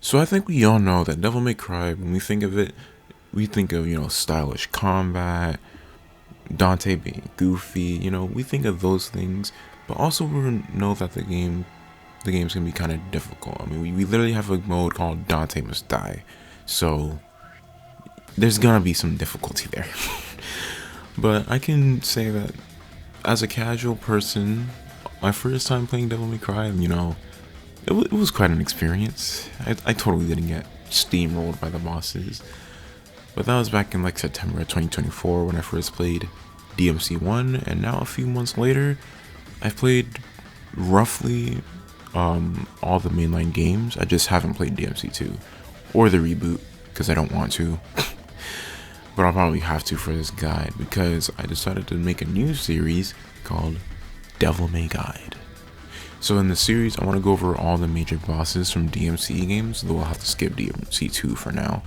So I think we all know that Devil May Cry, when we think of it, we think of, stylish combat, Dante being goofy, we think of those things, but also we know that the game's gonna be kind of difficult. I mean, we literally have a mode called Dante Must Die, so there's gonna be some difficulty there. But I can say that as a casual person, my first time playing Devil May Cry, it was quite an experience. I totally didn't get steamrolled by the bosses. But that was back in like September of 2024 when I first played DMC1, and now a few months later, I've played roughly all the mainline games. I just haven't played DMC2 or the reboot because I don't want to. But I'll probably have to for this guide because I decided to make a new series called Devil May Guide. So in the series, I want to go over all the major bosses from DMC games, though I'll have to skip DMC2 for now.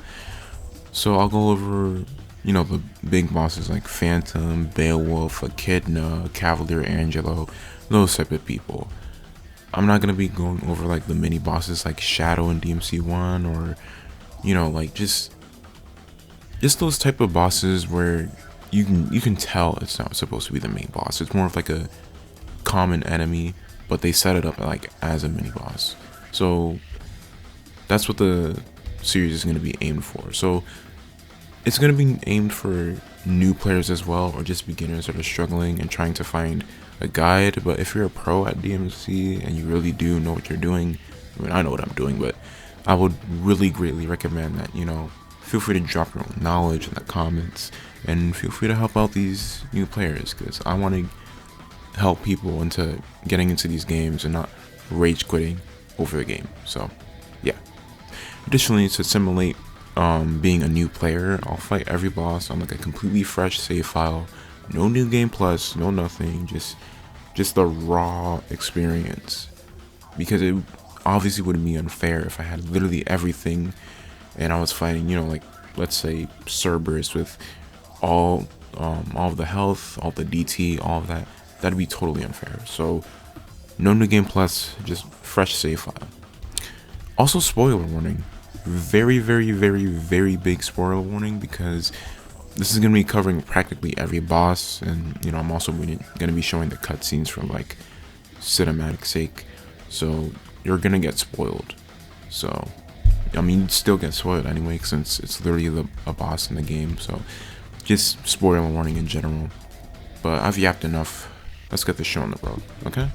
So I'll go over, the big bosses like Phantom, Beowulf, Echidna, Cavalier Angelo, those type of people. I'm not going to be going over like the mini bosses like Shadow in DMC1 or, like just those type of bosses where you can tell it's not supposed to be the main boss. It's more of like a common enemy, but they set it up like as a mini boss. So that's what the series is going to be aimed for. So it's going to be aimed for new players as well, or just beginners that are struggling and trying to find a guide. But if you're a pro at DMC and you really do know what you're doing, I mean, I know what I'm doing, but I would really greatly recommend that, feel free to drop your own knowledge in the comments and feel free to help out these new players because I want to help people into getting into these games and not rage quitting over the game. So yeah. Additionally, to simulate being a new player, I'll fight every boss on like a completely fresh save file. No new game plus, no nothing, just the raw experience. Because it obviously wouldn't be unfair if I had literally everything and I was fighting, like let's say Cerberus with all of the health, all the DT, all of that. That'd be totally unfair. So no new game plus, just fresh save file. Also, spoiler warning. Very, very, very, very big spoiler warning because this is going to be covering practically every boss, and I'm also going to be showing the cutscenes for like cinematic sake, so you're going to get spoiled. So I mean, you'd still get spoiled anyway since it's literally a boss in the game, so just spoiler warning in general. But I've yapped enough. Let's get the show on the road, okay?